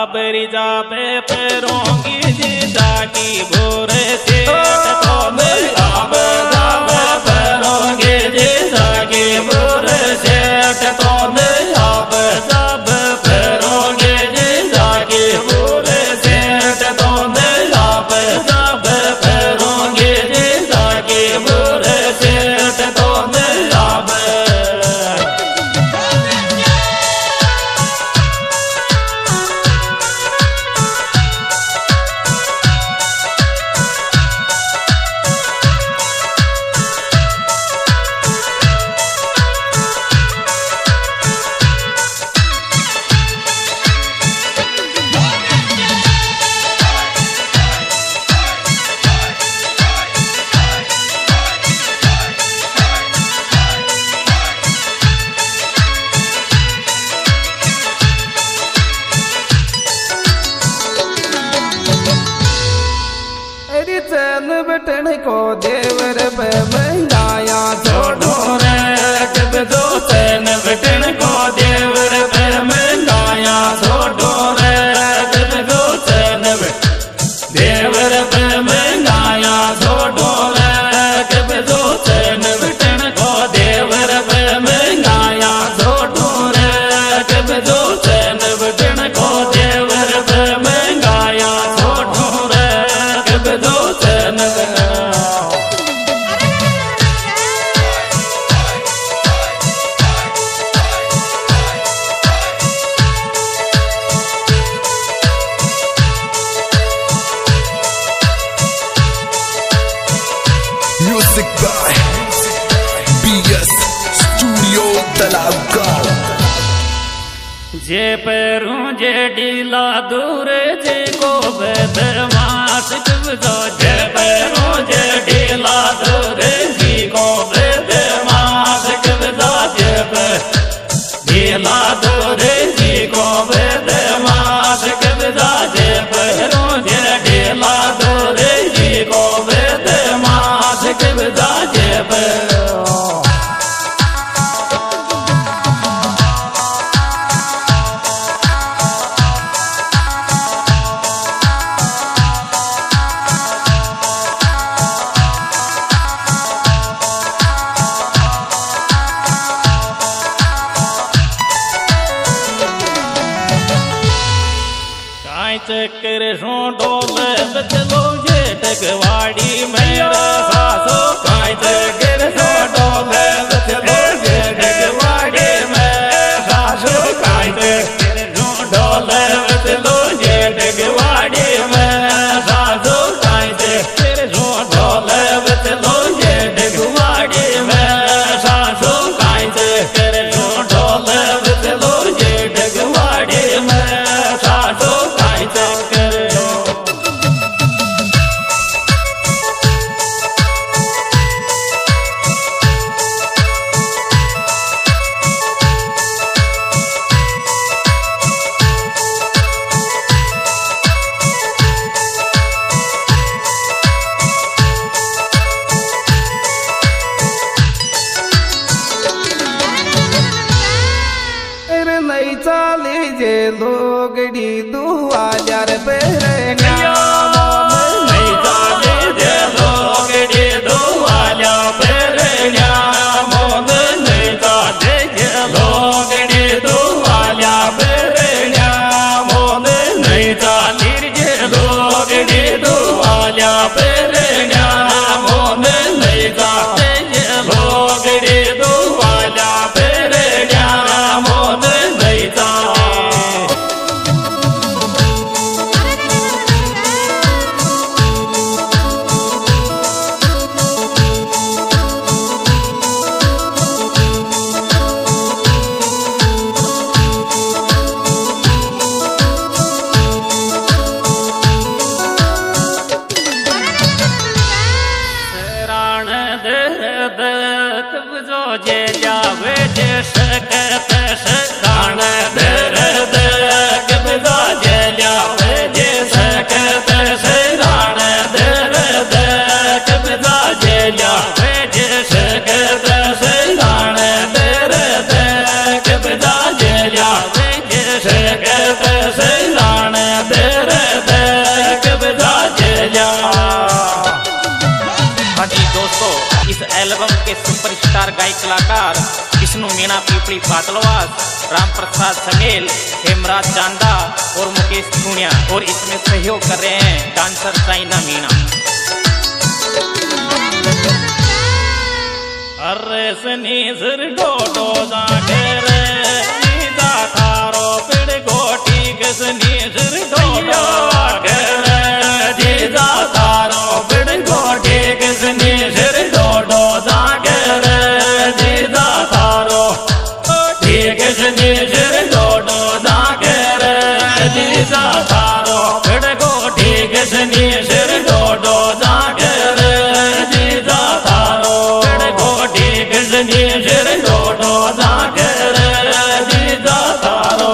बाबरी जाबे पेरोंगी जीजा की भोर से तो अब जाबे पेरोंगी जीजा की भोर से तो अब सब पेरोंगी जीजा की भोर से तो अब सब पेरोंगी जीजा की भोर से तो अब बटन को देवर पे महंगाया छोड़ो रे कब दो चैन बटन को देवर पे महंगाया छोड़ो रे कब दो चैन देवर पे महंगाया छोड़ो रे कब दो चैन बटन को देवर पे महंगाया छोड़ो रे कब दो चैन बटन को देवर पे महंगाया छोड़ो रे कब दो चैन Music by BS Studio Talabgaon. जे पैरों जे डीला दूर जे को बदमाश कब्जा जे पैरों जे डीला दूर जी को बदमाश कब्जा जे डीला दूर जी को बदमाश कब्जा जे पैरों जे डीला दूर जी को बदमाश कब्जा जे चक्कर डोल बचलो जे टकवाड़ी मेरा सासो काई चक्कर डोल बचलो जे टकवाड़ी मेरा सासो काई चक्कर डोल बचलो जे टकवाड़ी मेरा सासो काई चक्कर डोल बचलो जे टकवाड़ी मेरा सासो काई चक्कर डोल बचलो जे टकवाड़ी मेरा सासो चाली जे लोगड़ी 2000 पेरे नहीं चाली जे लोगड़ी 2000 पेरे मोद नहीं चाली जे लोगड़ी 2000 पेरे मोद नहीं चाली जे लोगड़ी 2000 पेरे मोद नहीं चाली जे लोगड़ी 2000 पेरे मोद नहीं जे जावे जे सकत सदान दर्द कब्जा जे जावे जे सकत सदान दर्द कब्जा जे जावे जे सकत सदान दर्द कब्जा जे जावे जे सकत सदान एल्बम के सुपरस्टार गायक कलाकार विष्णु मीणा पीपली पातलवास, राम प्रसाद समेल, हेमराज चांदा और मुकेश पूनिया। और इसमें सहयोग कर रहे हैं डांसर साइना मीणा। अरे सनी सिर डोडो जाके रे नीदा थारो पिड़ गोटी के सनी सिर डोडो जाके रे नीदा थारो पिड़ गोटी के सनी सिर डोडो जाके रे नीदा थारो ठीक सनी सिर डोडो जाके रे नीदा थारो पिड़ गोटी के सनी सिर डोडो जाके रे नीदा थारो पिड़ गोटी के सनी सिर डोडो जाके रे नीदा थारो।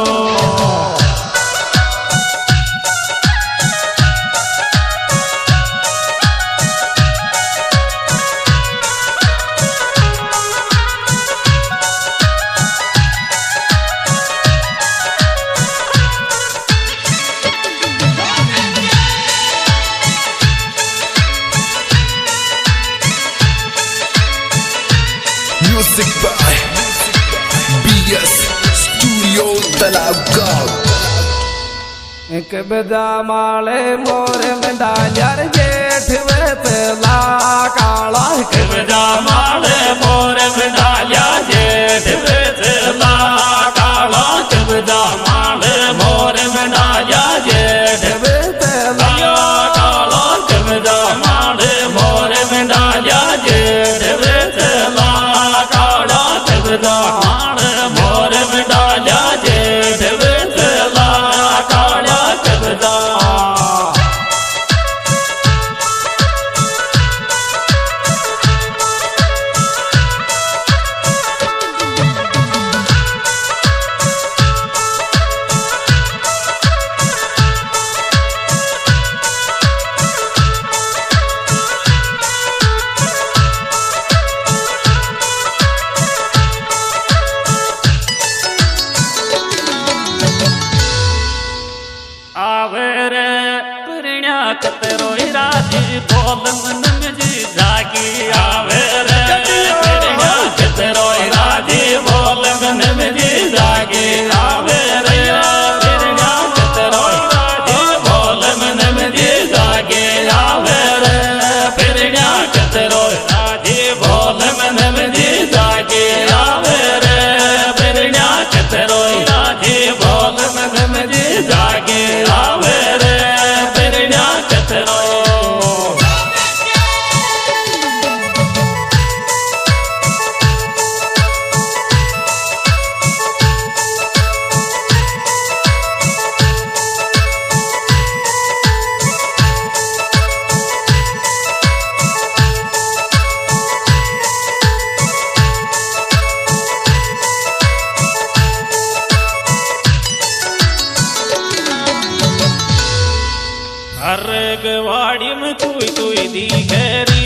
Music by BS Studio Talabgaon. एक बजा माले मोर मंडालियार जेठ वेतला काला। एक बजा माले मोर मंडालिया जेठ वेतला काला। एक बजा माले मोर मंडालिया जेठ वेतला काला। एक बजा माले मोर मंडालिया जेठ वेतला काला। एक बजा माले मोर मंडालिया जेठ वेतला काला। एक बजा आवे रे प्रणा कतरो राजी बोल मन में जी जागी। आवे रे प्रणा कतरो राजी बोल मन में जी जागी। आवे रे प्रणा कतरो राजी बोल मन में जी जागी। आवे रे प्रणा कतरो राजी बोल मन में जी जागी। आवे रे प्रणा कतरो राजी बोल मन में जी जागी। आवे रे प्रणा कतरो हर गवाड़ी में तुई तुई दिखेरी